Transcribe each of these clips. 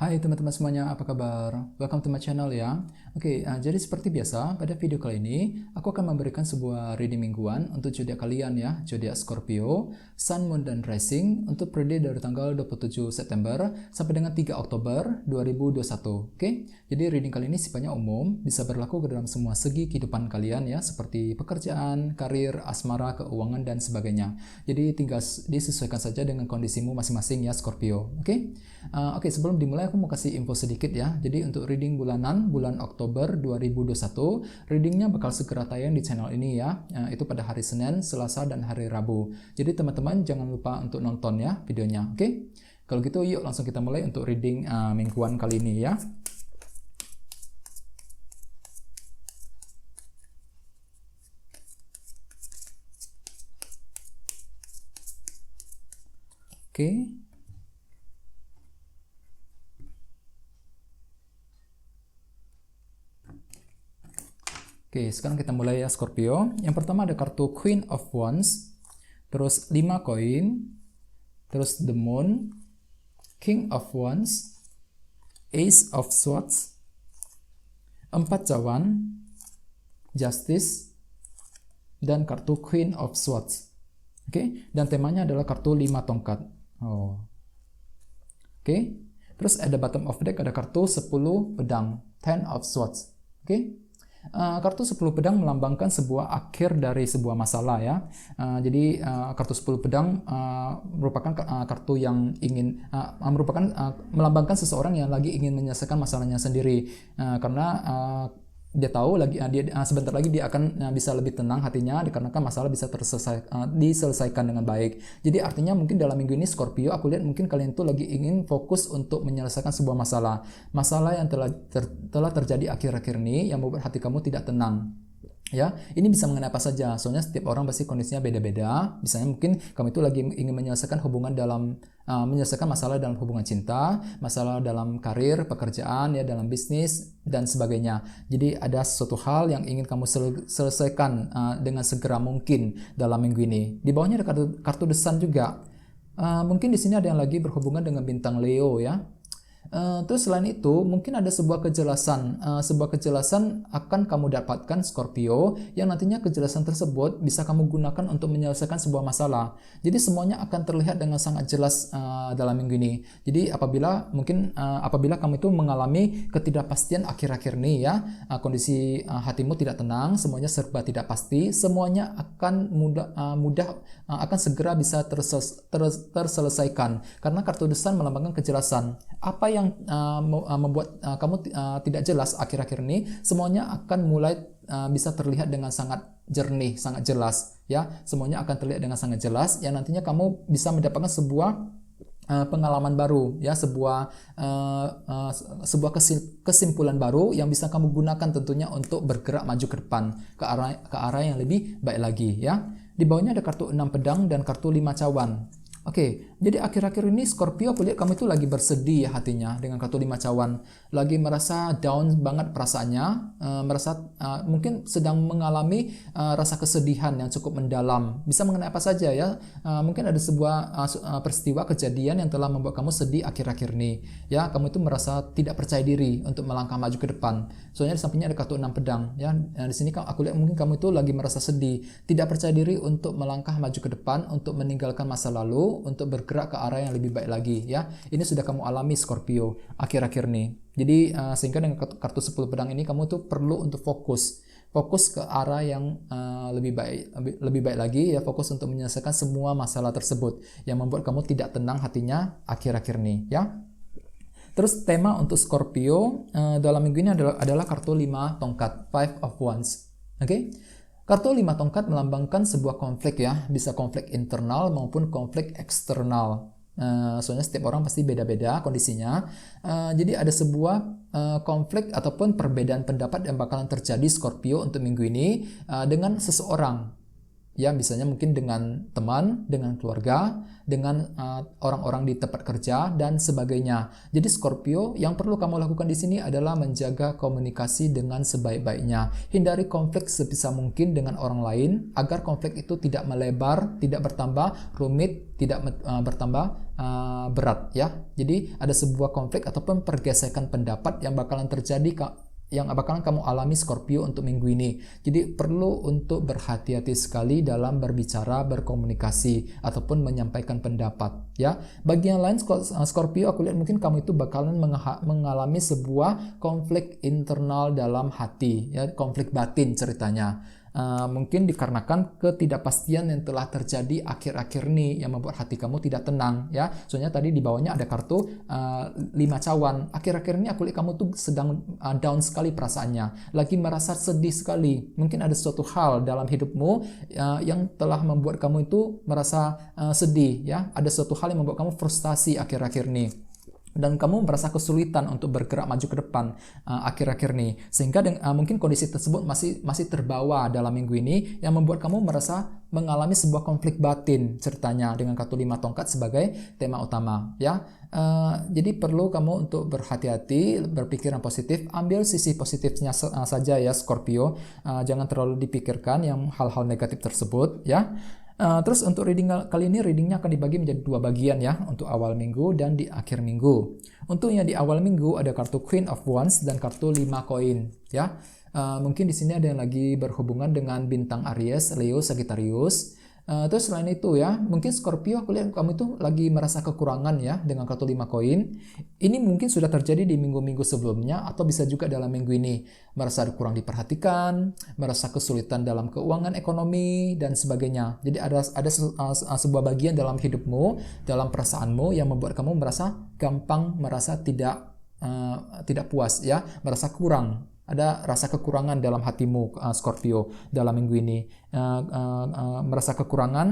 Hai teman-teman semuanya, apa kabar? Welcome to my channel ya. Oke, jadi seperti biasa, pada video kali ini, aku akan memberikan sebuah reading mingguan untuk zodiak kalian ya, zodiak Scorpio, Sun, Moon, dan Rising untuk periode dari tanggal 27 September sampai dengan 3 Oktober 2021. Oke, jadi reading kali ini sifatnya umum, bisa berlaku ke dalam semua segi kehidupan kalian ya, seperti pekerjaan, karir, asmara, keuangan, dan sebagainya. Jadi tinggal disesuaikan saja dengan kondisimu masing-masing ya, Scorpio. Oke, sebelum dimulai aku mau kasih info sedikit ya. Jadi untuk reading bulanan, bulan Oktober 2021, readingnya bakal segera tayang di channel ini ya. Itu pada hari Senin, Selasa, dan hari Rabu. Jadi teman-teman jangan lupa untuk nonton ya videonya, oke? Kalau gitu yuk langsung kita mulai untuk reading mingguan kali ini ya. Oke. Oke, sekarang kita mulai ya Scorpio. Yang pertama ada kartu Queen of Wands, terus 5 koin, terus The Moon, King of Wands, Ace of Swords, 4 cawan, Justice, dan kartu Queen of Swords. Oke, dan temanya adalah kartu 5 tongkat. Oke, terus ada bottom of deck ada kartu 10 pedang, 10 of Swords. Oke. Kartu 10 pedang melambangkan sebuah akhir dari sebuah masalah ya. Jadi kartu 10 pedang merupakan kartu yang ingin melambangkan seseorang yang lagi ingin menyelesaikan masalahnya sendiri. Karena dia tahu sebentar lagi dia akan bisa lebih tenang hatinya dikarenakan masalah bisa diselesaikan dengan baik. Jadi artinya mungkin dalam minggu ini Scorpio, aku lihat mungkin kalian tuh lagi ingin fokus untuk menyelesaikan sebuah masalah yang telah terjadi akhir-akhir ini yang membuat hati kamu tidak tenang. Ya, ini bisa mengenai apa saja. Soalnya setiap orang pasti kondisinya beda-beda. Misalnya mungkin kamu itu lagi ingin menyelesaikan menyelesaikan masalah dalam hubungan cinta, masalah dalam karir, pekerjaan, ya dalam bisnis dan sebagainya. Jadi ada sesuatu hal yang ingin kamu selesaikan dengan segera mungkin dalam minggu ini. Di bawahnya ada kartu The Sun juga. Mungkin di sini ada yang lagi berhubungan dengan bintang Leo ya. Terus selain itu mungkin ada sebuah kejelasan akan kamu dapatkan Scorpio yang nantinya kejelasan tersebut bisa kamu gunakan untuk menyelesaikan sebuah masalah. Jadi semuanya akan terlihat dengan sangat jelas dalam minggu ini. Jadi apabila kamu itu mengalami ketidakpastian akhir-akhir ini ya, kondisi hatimu tidak tenang, semuanya serba tidak pasti, semuanya akan akan segera bisa terselesaikan karena kartu The Sun melambangkan kejelasan. Apa yang membuat kamu tidak jelas akhir-akhir ini, semuanya akan mulai bisa terlihat dengan sangat jernih, sangat jelas ya. Semuanya akan terlihat dengan sangat jelas yang nantinya kamu bisa mendapatkan sebuah pengalaman baru ya, sebuah kesimpulan baru yang bisa kamu gunakan tentunya untuk bergerak maju ke depan ke arah yang lebih baik lagi ya. Di bawahnya ada kartu 6 pedang dan kartu 5 cawan. Oke, jadi akhir-akhir ini Scorpio aku lihat kamu itu lagi bersedih ya hatinya dengan kartu 5 cawan. Lagi merasa down banget perasaannya, mungkin sedang mengalami rasa kesedihan yang cukup mendalam. Bisa mengenai apa saja ya. Mungkin ada sebuah peristiwa kejadian yang telah membuat kamu sedih akhir-akhir ini. Ya, kamu itu merasa tidak percaya diri untuk melangkah maju ke depan. Soalnya di sampingnya ada kartu 6 pedang ya. Di sini aku lihat mungkin kamu itu lagi merasa sedih, tidak percaya diri untuk melangkah maju ke depan, untuk meninggalkan masa lalu, untuk bergerak ke arah yang lebih baik lagi ya. Ini sudah kamu alami Scorpio akhir-akhir ini. Jadi sehingga dengan kartu 10 pedang ini kamu tuh perlu untuk fokus ke arah yang lebih baik lagi ya, fokus untuk menyelesaikan semua masalah tersebut yang membuat kamu tidak tenang hatinya akhir-akhir ini ya. Terus tema untuk Scorpio dalam minggu ini adalah kartu 5 tongkat, 5 of Wands. Oke? Kartu 5 tongkat melambangkan sebuah konflik ya, bisa konflik internal maupun konflik eksternal. Soalnya setiap orang pasti beda-beda kondisinya. Jadi ada sebuah konflik ataupun perbedaan pendapat yang bakalan terjadi Scorpio untuk minggu ini dengan seseorang. Ya, misalnya mungkin dengan teman, dengan keluarga, dengan orang-orang di tempat kerja dan sebagainya. Jadi Scorpio, yang perlu kamu lakukan di sini adalah menjaga komunikasi dengan sebaik-baiknya. Hindari konflik sebisa mungkin dengan orang lain agar konflik itu tidak melebar, tidak bertambah rumit, tidak bertambah berat ya. Jadi ada sebuah konflik ataupun pergesekan pendapat yang bakalan terjadi, yang bakalan kamu alami Scorpio untuk minggu ini. Jadi perlu untuk berhati-hati sekali dalam berbicara, berkomunikasi ataupun menyampaikan pendapat ya. Bagi yang lain Scorpio, aku lihat mungkin kamu itu bakalan mengalami sebuah konflik internal dalam hati ya, konflik batin ceritanya. Mungkin dikarenakan ketidakpastian yang telah terjadi akhir-akhir ini yang membuat hati kamu tidak tenang ya. Soalnya tadi di bawahnya ada kartu 5 cawan. Akhir-akhir ini aku lihat kamu tuh sedang down sekali perasaannya, lagi merasa sedih sekali. Mungkin ada suatu hal dalam hidupmu yang telah membuat kamu itu merasa sedih ya. Ada suatu hal yang membuat kamu frustasi akhir-akhir ini, dan kamu merasa kesulitan untuk bergerak maju ke depan akhir-akhir ini, sehingga mungkin kondisi tersebut masih terbawa dalam minggu ini yang membuat kamu merasa mengalami sebuah konflik batin ceritanya dengan kartu 5 tongkat sebagai tema utama ya. Jadi perlu kamu untuk berhati-hati, berpikiran positif, ambil sisi positifnya saja ya Scorpio, jangan terlalu dipikirkan yang hal-hal negatif tersebut ya. Terus untuk reading kali ini, readingnya akan dibagi menjadi 2 bagian ya, untuk awal minggu dan di akhir minggu. Untuk yang di awal minggu ada kartu Queen of Wands dan kartu 5 koin ya. Mungkin di sini ada yang lagi berhubungan dengan bintang Aries, Leo, Sagittarius. Terus selain itu ya, mungkin Scorpio aku lihat kamu itu lagi merasa kekurangan ya dengan kartu 5 koin. Ini mungkin sudah terjadi di minggu-minggu sebelumnya atau bisa juga dalam minggu ini. Merasa kurang diperhatikan, merasa kesulitan dalam keuangan ekonomi dan sebagainya. Jadi ada sebuah bagian dalam hidupmu, dalam perasaanmu yang membuat kamu merasa gampang merasa tidak puas ya, merasa kurang. Ada rasa kekurangan dalam hatimu Scorpio dalam minggu ini, merasa kekurangan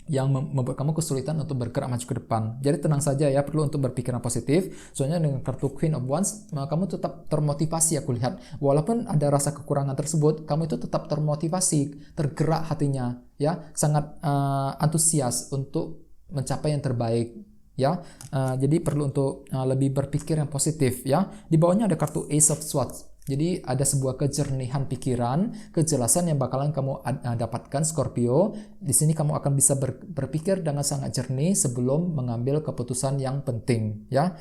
yang membuat kamu kesulitan untuk bergerak maju ke depan. Jadi tenang saja ya, perlu untuk berpikiran positif. Soalnya dengan kartu Queen of Wands, kamu tetap termotivasi aku lihat. Walaupun ada rasa kekurangan tersebut, kamu itu tetap termotivasi, tergerak hatinya ya, sangat antusias untuk mencapai yang terbaik ya. Jadi perlu untuk lebih berpikir yang positif ya. Di bawahnya ada kartu Ace of Swords. Jadi ada sebuah kejernihan pikiran, kejelasan yang bakalan kamu dapatkan Scorpio. Di sini kamu akan bisa berpikir dengan sangat jernih sebelum mengambil keputusan yang penting ya.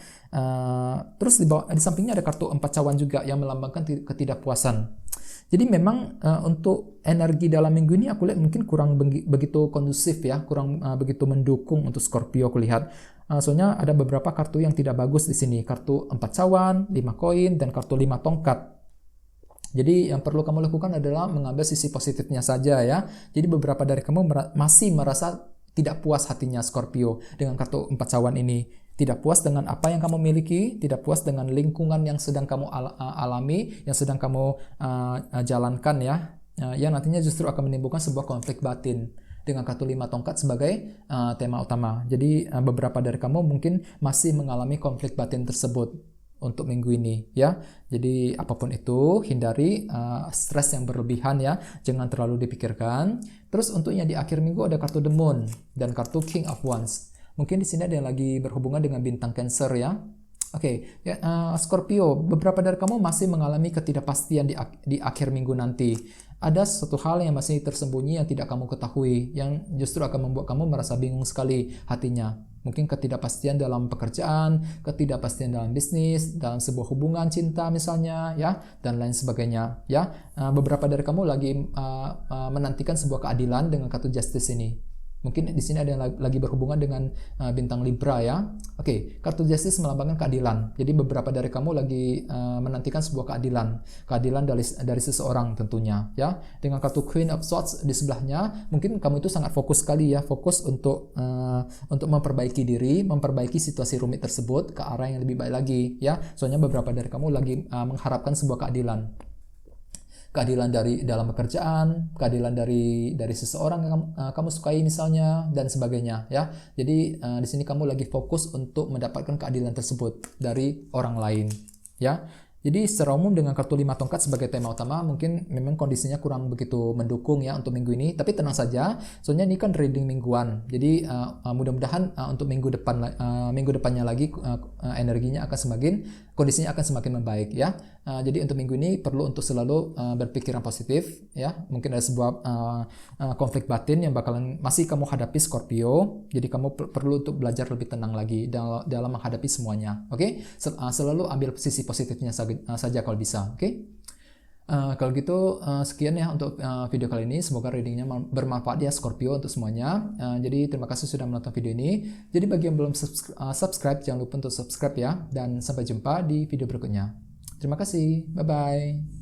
Terus di sampingnya ada kartu 4 cawan juga yang melambangkan ketidakpuasan. Jadi memang untuk energi dalam minggu ini aku lihat mungkin kurang begitu kondusif ya, kurang begitu mendukung untuk Scorpio aku lihat. Soalnya ada beberapa kartu yang tidak bagus di sini, kartu 4 cawan, 5 koin, dan kartu 5 tongkat. Jadi yang perlu kamu lakukan adalah mengambil sisi positifnya saja ya. Jadi beberapa dari kamu masih merasa tidak puas hatinya Scorpio dengan kartu 4 cawan ini. Tidak puas dengan apa yang kamu miliki, tidak puas dengan lingkungan yang sedang kamu alami, yang sedang kamu jalankan ya. Yang nantinya justru akan menimbulkan sebuah konflik batin dengan kartu 5 tongkat sebagai tema utama. Jadi beberapa dari kamu mungkin masih mengalami konflik batin tersebut untuk minggu ini ya. Jadi apapun itu, hindari stres yang berlebihan ya, jangan terlalu dipikirkan. Terus untuk yang di akhir minggu ada kartu The Moon dan kartu King of Wands. Mungkin di sini ada yang lagi berhubungan dengan bintang Cancer ya. Oke, ya, Scorpio, beberapa dari kamu masih mengalami ketidakpastian di akhir minggu nanti. Ada satu hal yang masih tersembunyi yang tidak kamu ketahui, yang justru akan membuat kamu merasa bingung sekali hatinya. Mungkin ketidakpastian dalam pekerjaan, ketidakpastian dalam bisnis, dalam sebuah hubungan cinta misalnya, ya, dan lain sebagainya. Ya, beberapa dari kamu lagi menantikan sebuah keadilan dengan kartu Justice ini. Mungkin di sini ada yang lagi berhubungan dengan bintang Libra ya. Oke, kartu Justice melambangkan keadilan. Jadi beberapa dari kamu lagi menantikan sebuah keadilan dari seseorang tentunya ya. Dengan kartu Queen of Swords di sebelahnya, mungkin kamu itu sangat fokus sekali ya, fokus untuk memperbaiki diri, memperbaiki situasi rumit tersebut ke arah yang lebih baik lagi ya. Soalnya beberapa dari kamu lagi mengharapkan sebuah keadilan dari dalam pekerjaan, keadilan dari seseorang yang kamu sukai misalnya, dan sebagainya ya. Jadi di sini kamu lagi fokus untuk mendapatkan keadilan tersebut dari orang lain ya. Jadi secara umum dengan kartu 5 tongkat sebagai tema utama mungkin memang kondisinya kurang begitu mendukung ya untuk minggu ini. Tapi tenang saja, soalnya ini kan reading mingguan. Jadi mudah-mudahan untuk minggu depannya lagi energinya akan kondisinya akan semakin membaik ya. Jadi untuk minggu ini perlu untuk selalu berpikiran positif ya. Mungkin ada sebuah konflik batin yang masih kamu hadapi Scorpio. Jadi kamu perlu untuk belajar lebih tenang lagi dalam menghadapi semuanya. Oke? Selalu ambil sisi positifnya saja kalau bisa. Oke? Kalau gitu sekian ya untuk video kali ini. Semoga readingnya bermanfaat ya Scorpio untuk semuanya. Jadi terima kasih sudah menonton video ini. Jadi bagi yang belum subscribe, jangan lupa untuk subscribe ya. Dan sampai jumpa di video berikutnya. Terima kasih. Bye-bye.